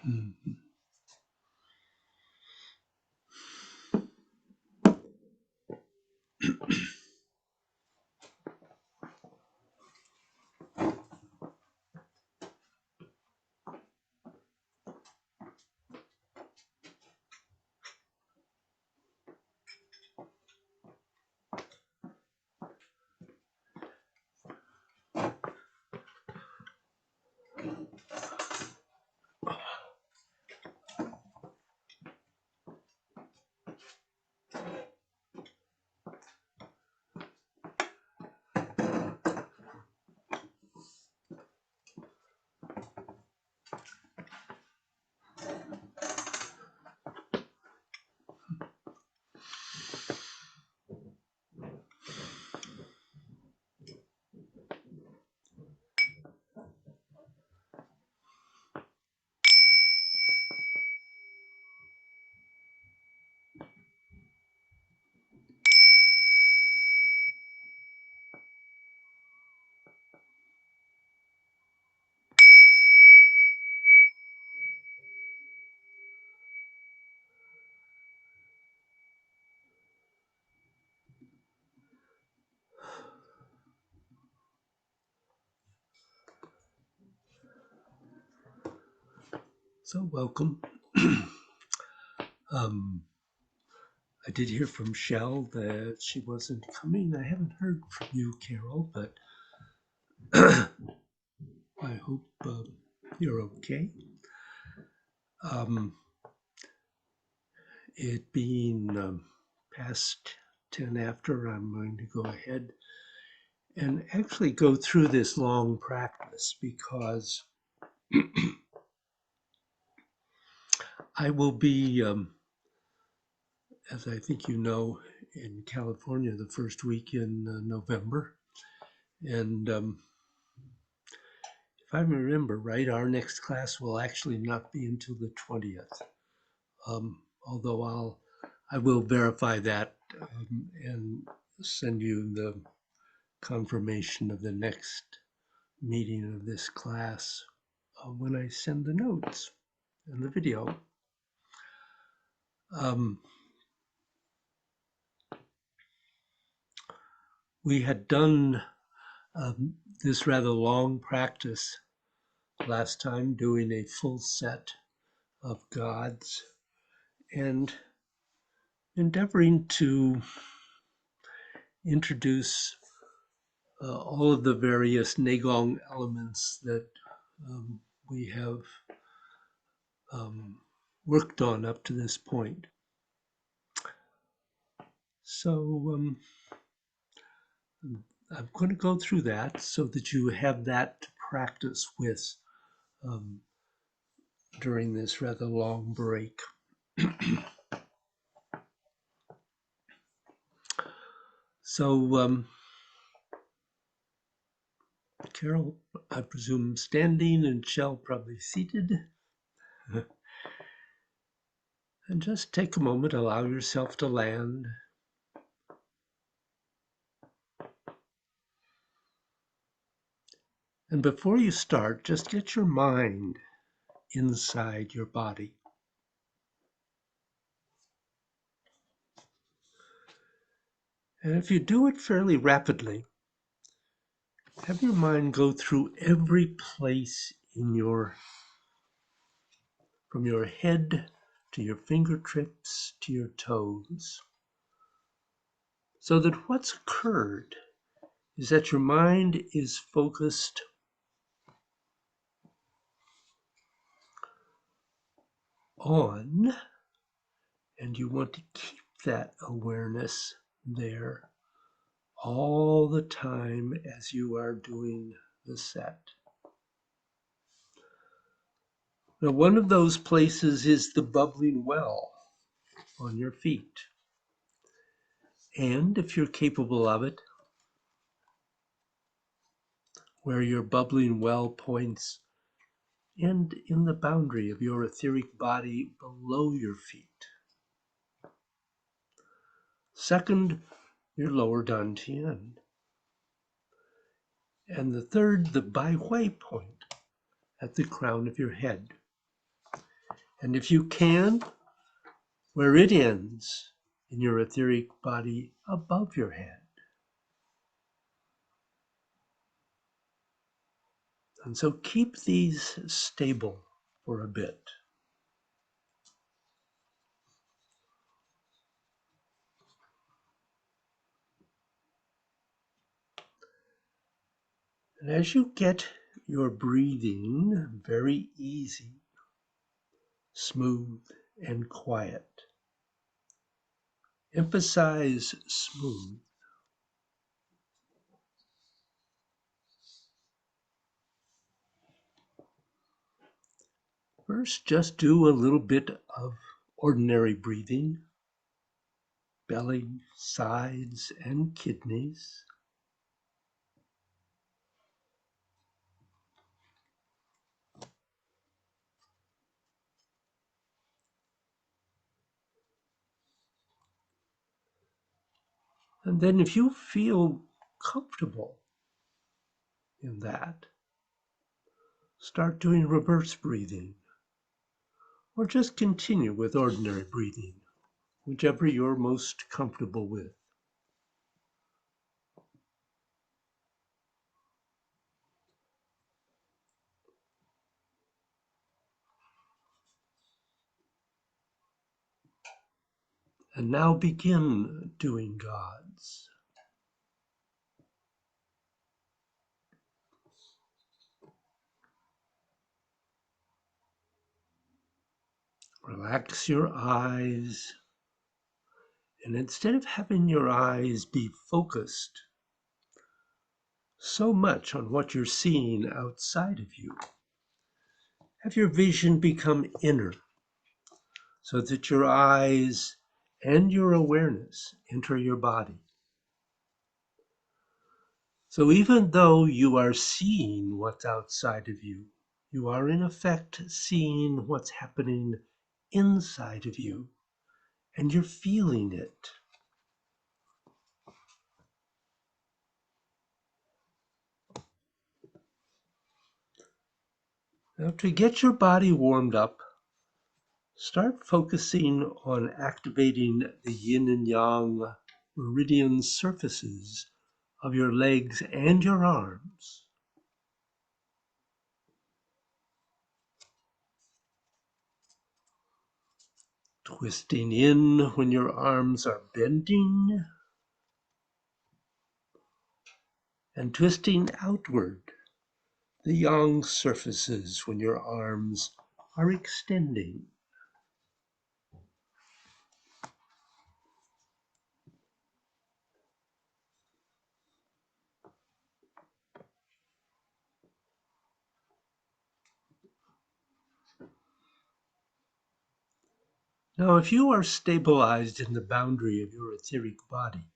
Mhm. So welcome. um, I did hear from Shell that she wasn't coming. I haven't heard from you, Carol, but I hope you're okay. Um, it being past 10 after, I'm going to go ahead and actually go through this long practice because I will be, as I think you know, in California the first week in November. And if I remember right, our next class will actually not be until the 20th. Although I will verify that and send you the confirmation of the next meeting of this class when I send the notes and the video. We had done this rather long practice last time, doing a full set of gods and endeavoring to introduce all of the various Negong elements that we have worked on up to this point. So I'm going to go through that so that you have that to practice with during this rather long break. So, Carol, I presume standing and Shell probably seated. And just take a moment, allow yourself to land. And before you start, just get your mind inside your body. And if you do it fairly rapidly, have your mind go through every place in from your head to your fingertips to your toes. So that what's occurred is that your mind is focused on, and you want to keep that awareness there all the time as you are doing the set. Now, one of those places is the bubbling well on your feet. And if you're capable of it, where your bubbling well points and in the boundary of your etheric body below your feet. Second, your lower dantian. And the third, the Bai Hui point at the crown of your head. And if you can, where it ends in your etheric body above your head. And so keep these stable for a bit. And as you get your breathing very easy, smooth, and quiet, emphasize smooth. First, just do a little bit of ordinary breathing, belly, sides, and kidneys. And then if you feel comfortable in that, start doing reverse breathing, or just continue with ordinary breathing, whichever you're most comfortable with. And now begin doing Gods. Relax your eyes, and instead of having your eyes be focused so much on what you're seeing outside of you, have your vision become inner, so that your eyes and your awareness enter your body. So even though you are seeing what's outside of you, you are in effect seeing what's happening inside of you, and you're feeling it. Now, to get your body warmed up, start focusing on activating the yin and yang meridian surfaces of your legs and your arms. Twisting in when your arms are bending, and twisting outward the yang surfaces when your arms are extending. Now, if you are stabilized in the boundary of your etheric body,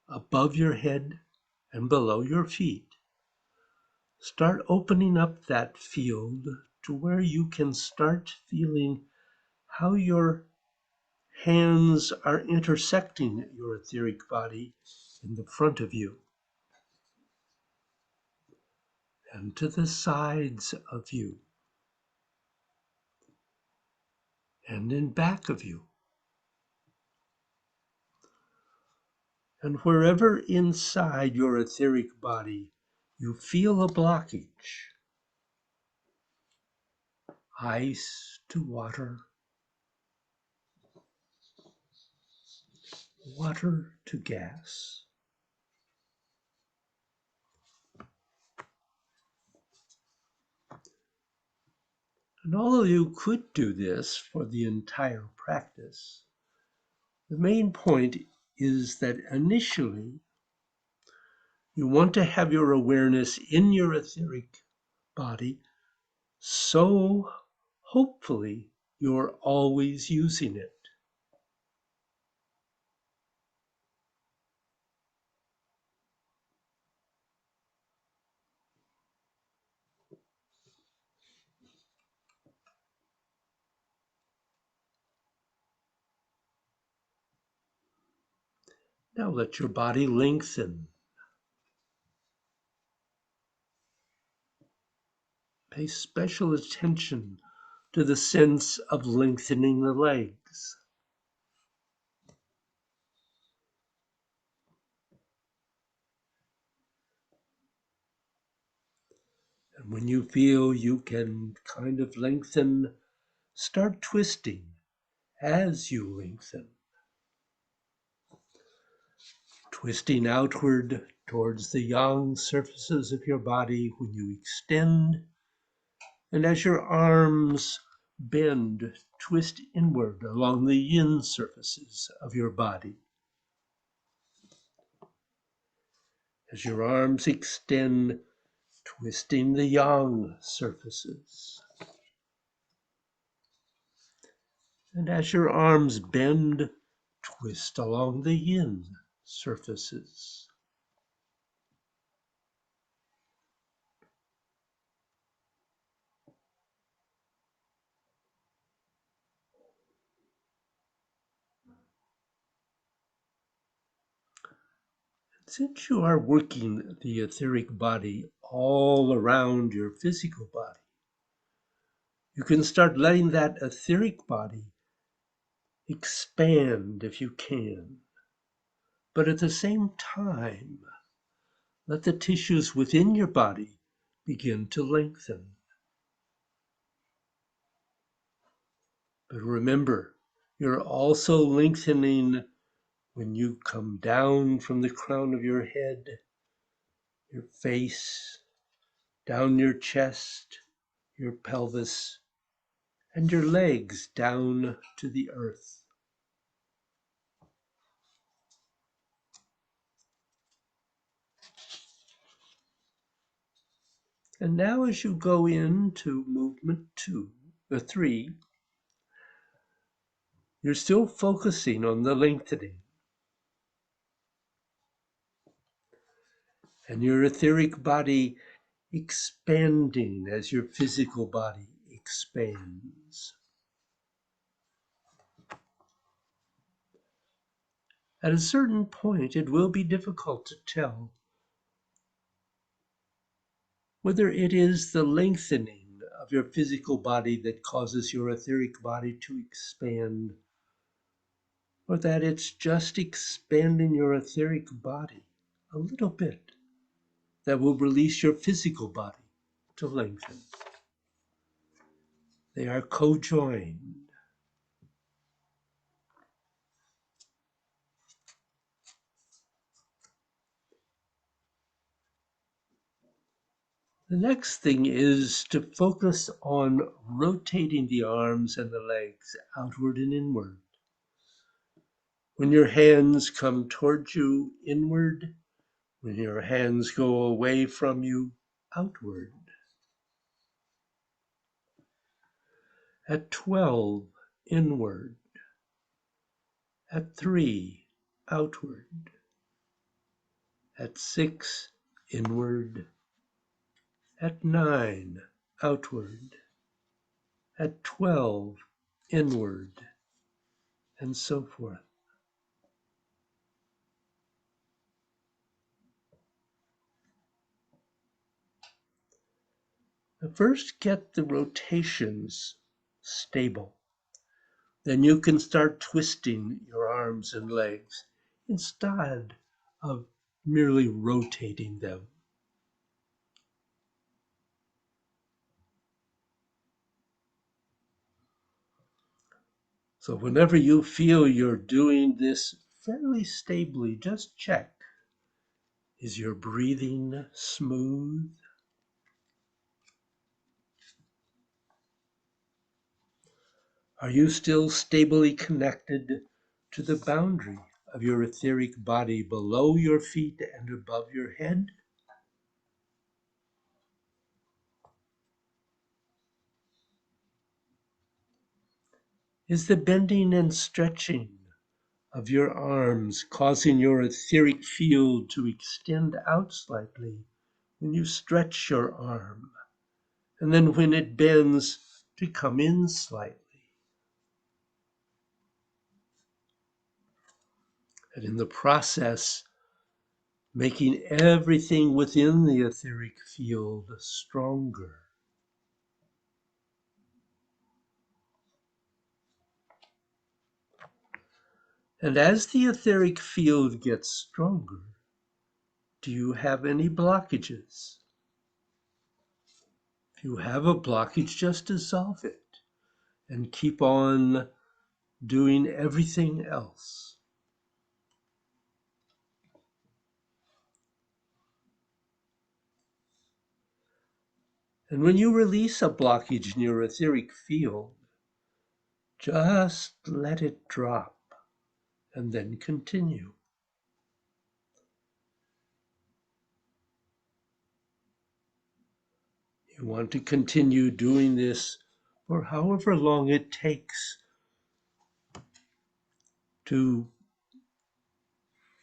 above your head and below your feet, start opening up that field to where you can start feeling how your hands are intersecting your etheric body in the front of you and to the sides of you and in back of you. And wherever inside your etheric body you feel a blockage, ice to water, water to gas, And although you could do this for the entire practice, the main point is that initially you want to have your awareness in your etheric body, so hopefully you're always using it. Now let your body lengthen. Pay special attention to the sense of lengthening the legs. And when you feel you can kind of lengthen, start twisting as you lengthen. Twisting outward towards the yang surfaces of your body when you extend. And as your arms bend, twist inward along the yin surfaces of your body. As your arms extend, twisting the yang surfaces. And as your arms bend, twist along the yin surfaces. Since you are working the etheric body all around your physical body, you can start letting that etheric body expand if you can. But at the same time, let the tissues within your body begin to lengthen. But remember, you're also lengthening when you come down from the crown of your head, your face, down your chest, your pelvis, and your legs down to the earth. And now as you go into movement 3, you're still focusing on the lengthening. And your etheric body expanding as your physical body expands. At a certain point, it will be difficult to tell whether it is the lengthening of your physical body that causes your etheric body to expand, or that it's just expanding your etheric body a little bit that will release your physical body to lengthen. They are co-joined. The next thing is to focus on rotating the arms and the legs outward and inward. When your hands come towards you, inward. When your hands go away from you, outward. At 12, inward. At 3, outward. At 6, inward. At 9, outward. At 12, inward, and so forth. Now first get the rotations stable. Then you can start twisting your arms and legs instead of merely rotating them. So whenever you feel you're doing this fairly stably, just check. Is your breathing smooth? Are you still stably connected to the boundary of your etheric body below your feet and above your head? Is the bending and stretching of your arms causing your etheric field to extend out slightly when you stretch your arm, and then when it bends, to come in slightly? And in the process, making everything within the etheric field stronger. And as the etheric field gets stronger, do you have any blockages? If you have a blockage, just dissolve it and keep on doing everything else. And when you release a blockage in your etheric field, just let it drop and then continue. You want to continue doing this for however long it takes to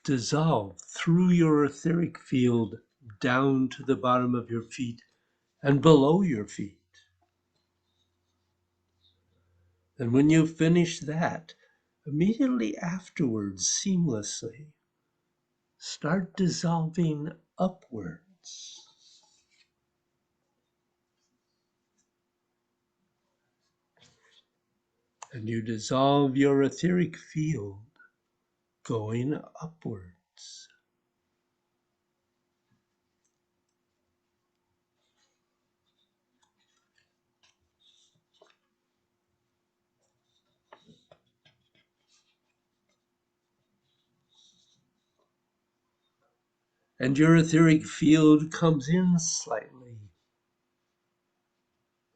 dissolve through your etheric field down to the bottom of your feet and below your feet. And when you finish that, immediately afterwards, seamlessly, start dissolving upwards. And you dissolve your etheric field going upwards. And your etheric field comes in slightly.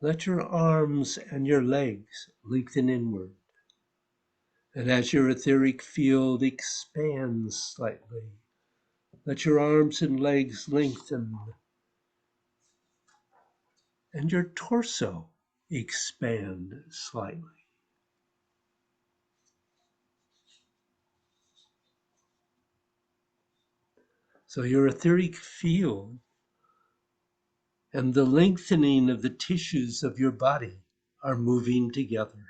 Let your arms and your legs lengthen inward. And as your etheric field expands slightly, let your arms and legs lengthen. And your torso expand slightly. So your etheric field and the lengthening of the tissues of your body are moving together.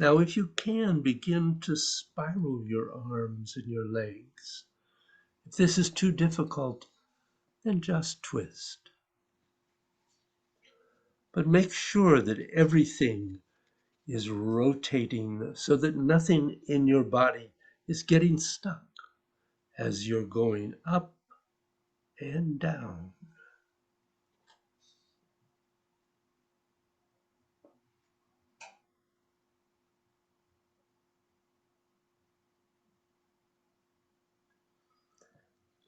Now, if you can, begin to spiral your arms and your legs. If this is too difficult, then just twist. But make sure that everything is rotating so that nothing in your body is getting stuck as you're going up and down.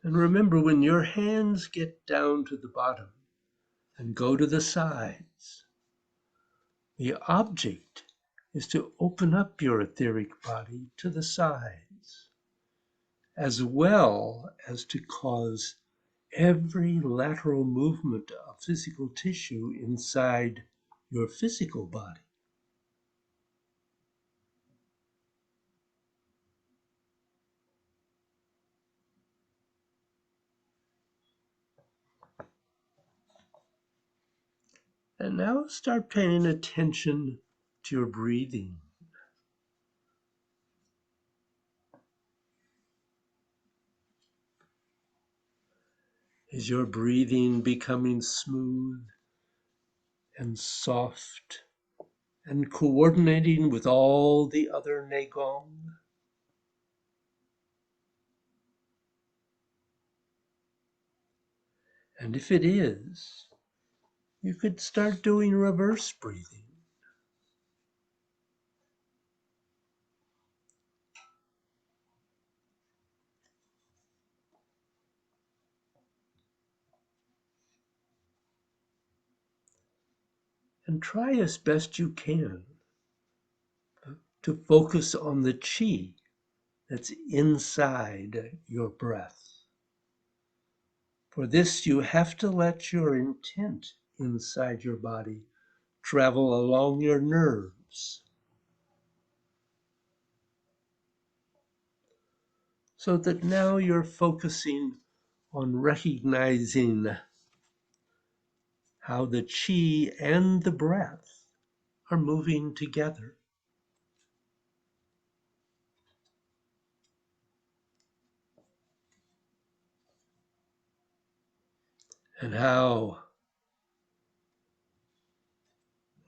And remember, when your hands get down to the bottom and go to the sides, the object is to open up your etheric body to the sides, as well as to cause every lateral movement of physical tissue inside your physical body. And now start paying attention to your breathing. Is your breathing becoming smooth and soft and coordinating with all the other Neigong? And if it is, you could start doing reverse breathing. And try as best you can to focus on the chi that's inside your breath. For this, you have to let your intent inside your body travel along your nerves, so that now you're focusing on recognizing how the chi and the breath are moving together. And how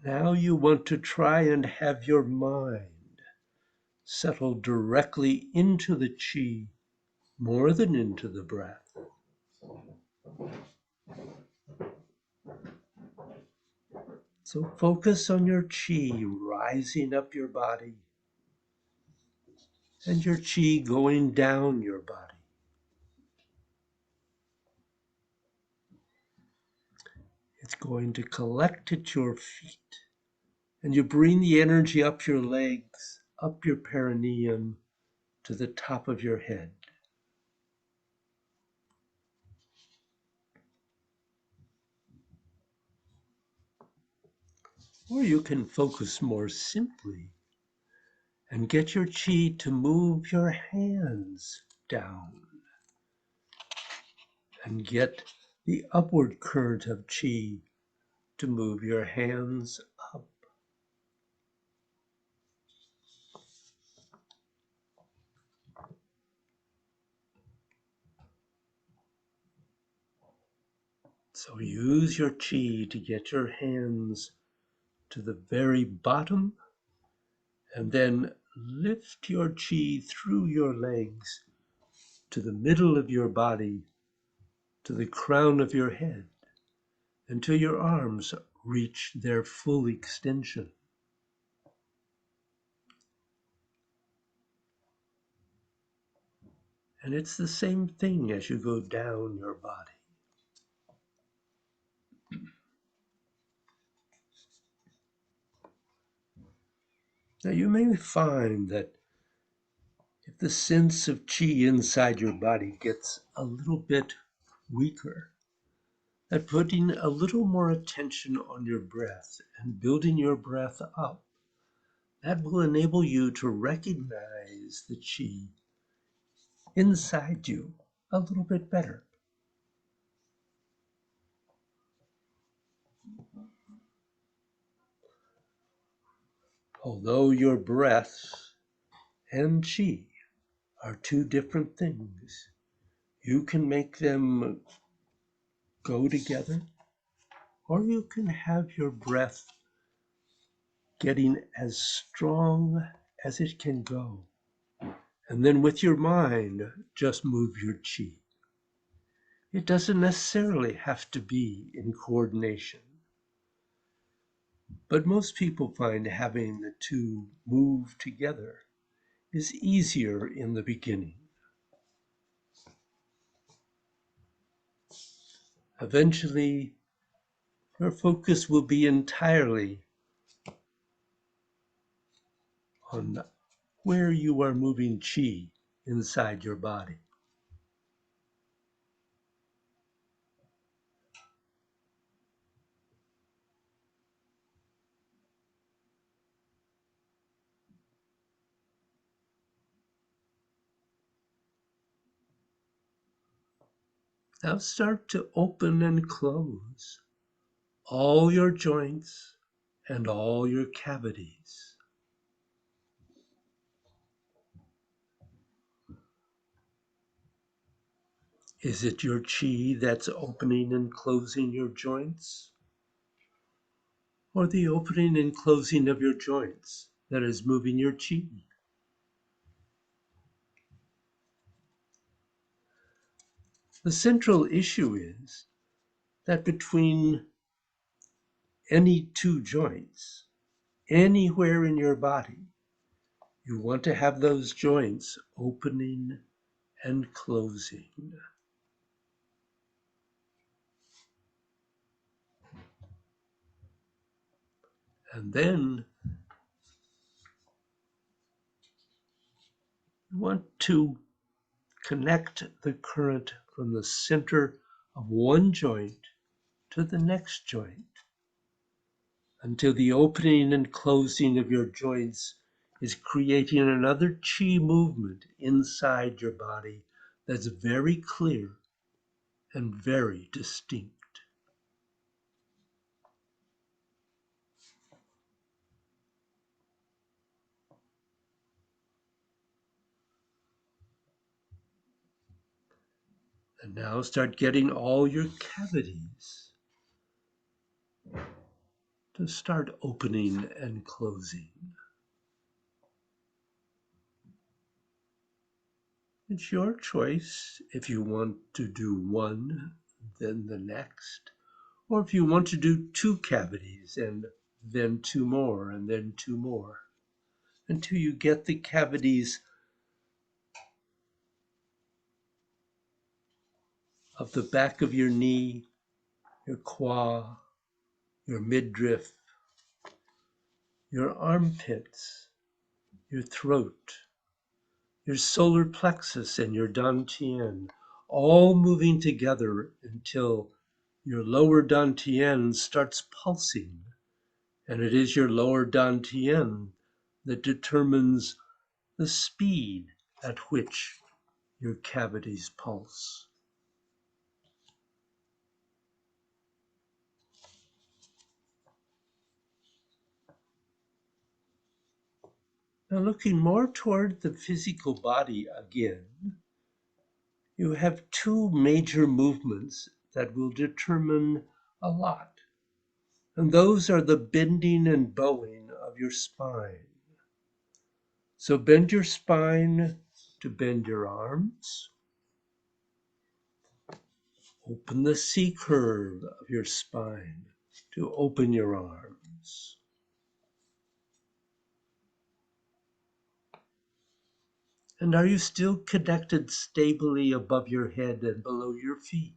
now you want to try and have your mind settle directly into the chi more than into the breath. So focus on your chi rising up your body and your chi going down your body. It's going to collect at your feet, and you bring the energy up your legs, up your perineum to the top of your head. Or you can focus more simply and get your chi to move your hands down and get the upward current of chi to move your hands up. So use your chi to get your hands to the very bottom, and then lift your chi through your legs to the middle of your body, to the crown of your head, until your arms reach their full extension. And it's the same thing as you go down your body. Now you may find that if the sense of chi inside your body gets a little bit weaker, that putting a little more attention on your breath and building your breath up, that will enable you to recognize the chi inside you a little bit better. Although your breath and chi are two different things, you can make them go together, or you can have your breath getting as strong as it can go. And then with your mind, just move your chi. It doesn't necessarily have to be in coordination. But most people find having the two move together is easier in the beginning. Eventually, your focus will be entirely on where you are moving chi inside your body. Now start to open and close all your joints and all your cavities. Is it your chi that's opening and closing your joints? Or the opening and closing of your joints that is moving your chi? The central issue is that between any two joints, anywhere in your body, you want to have those joints opening and closing. And then you want to connect the current from the center of one joint to the next joint until the opening and closing of your joints is creating another chi movement inside your body that's very clear and very distinct. And now start getting all your cavities to start opening and closing. It's your choice if you want to do one, then the next, or if you want to do two cavities and then two more and then two more until you get the cavities of the back of your knee, your quad, your midriff, your armpits, your throat, your solar plexus, and your dantian, all moving together until your lower dantian starts pulsing. And it is your lower dantian that determines the speed at which your cavities pulse. Now, looking more toward the physical body again, you have two major movements that will determine a lot. And those are the bending and bowing of your spine. So bend your spine to bend your arms. Open the C curve of your spine to open your arms. And are you still connected stably above your head and below your feet?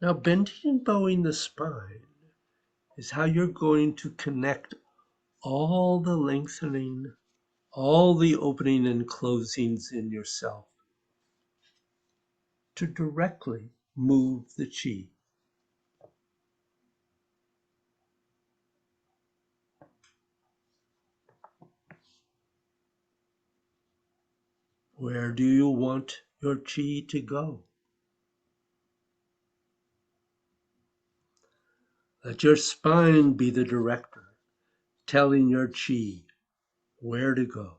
Now, bending and bowing the spine is how you're going to connect all the lengthening, all the opening and closings in yourself to directly move the chi. Where do you want your chi to go? Let your spine be the director, telling your chi where to go.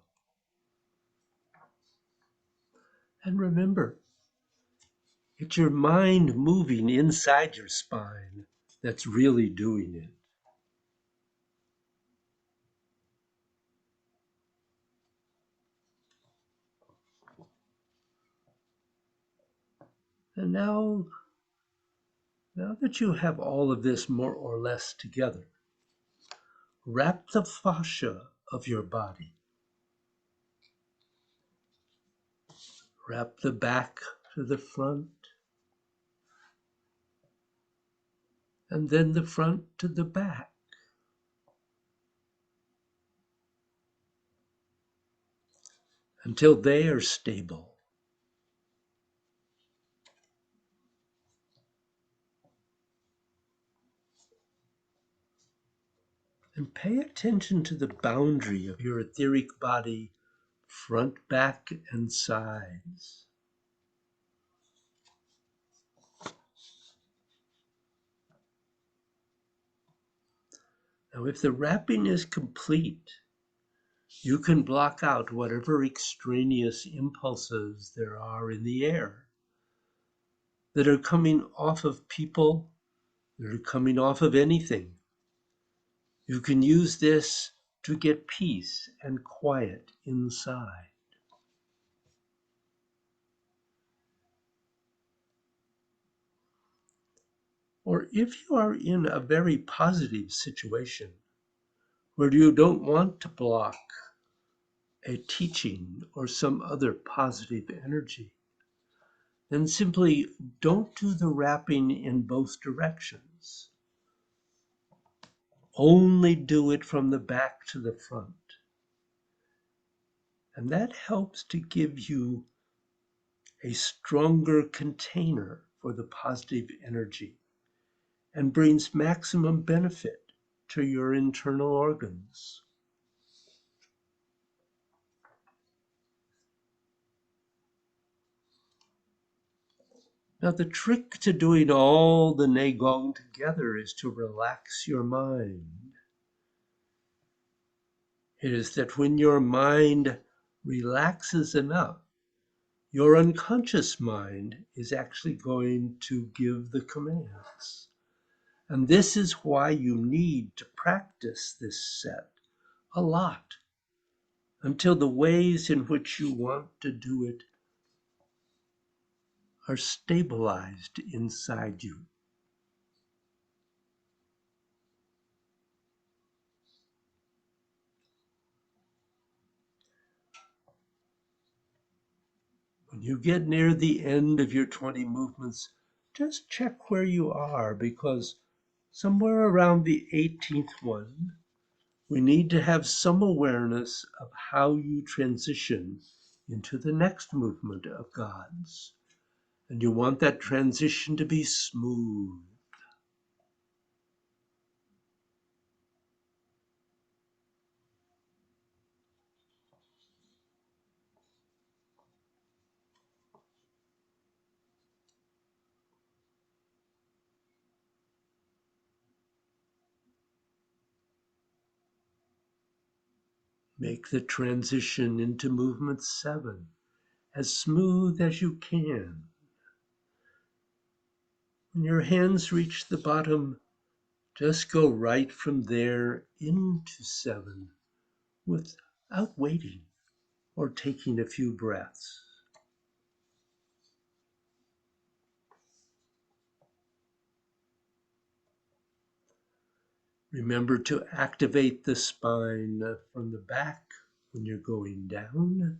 And remember, it's your mind moving inside your spine that's really doing it. And now that you have all of this more or less together, wrap the fascia of your body. Wrap the back to the front, and then the front to the back. Until they are stable. And pay attention to the boundary of your etheric body, front, back, and sides. Now, if the wrapping is complete, you can block out whatever extraneous impulses there are in the air that are coming off of people, that are coming off of anything. You can use this to get peace and quiet inside. Or if you are in a very positive situation where you don't want to block a teaching or some other positive energy, then simply don't do the wrapping in both directions. Only do it from the back to the front. And that helps to give you a stronger container for the positive energy and brings maximum benefit to your internal organs. Now, the trick to doing all the Neigong together is to relax your mind. It is that when your mind relaxes enough, your unconscious mind is actually going to give the commands. And this is why you need to practice this set a lot until the ways in which you want to do it are stabilized inside you. When you get near the end of your 20 movements, just check where you are, because somewhere around the 18th one, we need to have some awareness of how you transition into the next movement of God's. And you want that transition to be smooth. Make the transition into movement 7 as smooth as you can. When your hands reach the bottom, just go right from there into 7 without waiting or taking a few breaths. Remember to activate the spine from the back when you're going down,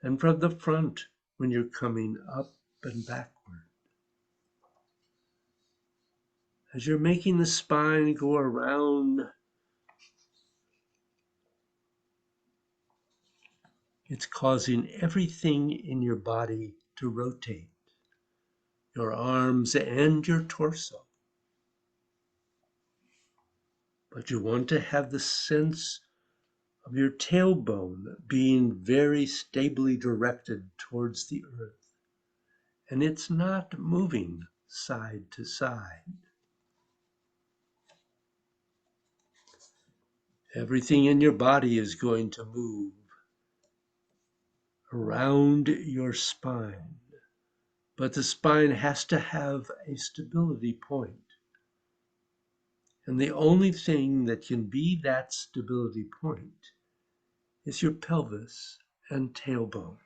and from the front when you're coming up and backward. As you're making the spine go around, it's causing everything in your body to rotate, your arms and your torso. But you want to have the sense of your tailbone being very stably directed towards the earth, and it's not moving side to side. Everything in your body is going to move around your spine, but the spine has to have a stability point. And the only thing that can be that stability point is your pelvis and tailbone.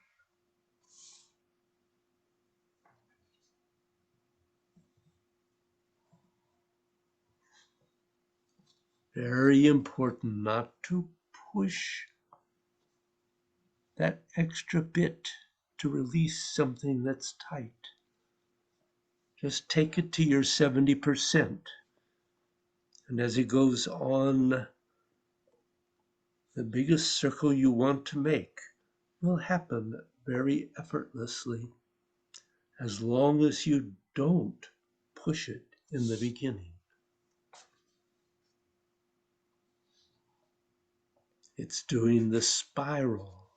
Very important not to push that extra bit to release something that's tight. Just take it to your 70%. And as it goes on, the biggest circle you want to make will happen very effortlessly, as long as you don't push it in the beginning. It's doing the spiral.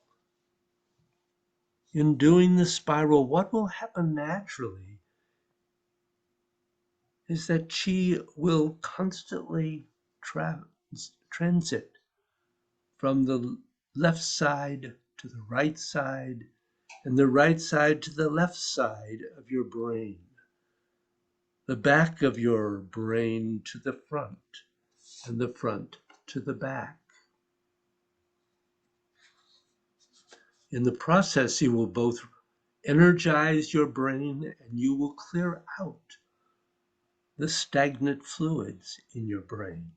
In doing the spiral, what will happen naturally is that chi will constantly transit from the left side to the right side, and the right side to the left side of your brain, the back of your brain to the front, and the front to the back. In the process, you will both energize your brain and you will clear out the stagnant fluids in your brain.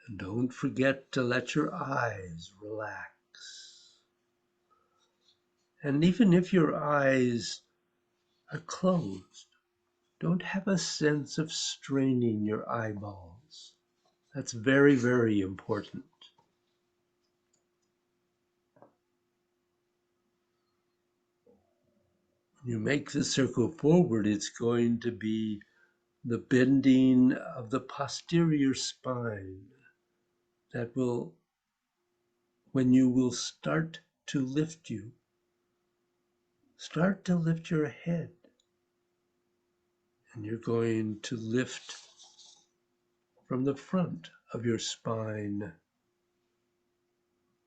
And don't forget to let your eyes relax. And even if your eyes are closed, don't have a sense of straining your eyeballs. That's very, very important. When you make the circle forward, it's going to be the bending of the posterior spine that will, when you will start to lift your head. And you're going to lift from the front of your spine,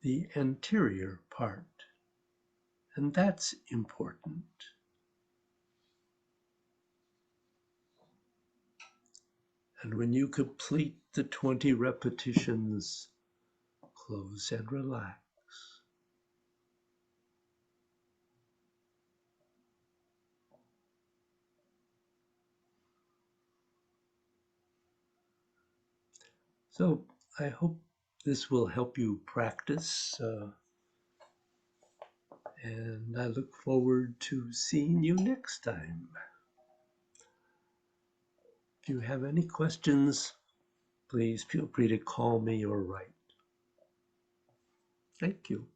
the anterior part. And that's important. And when you complete the 20 repetitions, close and relax. So I hope this will help you practice, and I look forward to seeing you next time. If you have any questions, please feel free to call me or write. Thank you.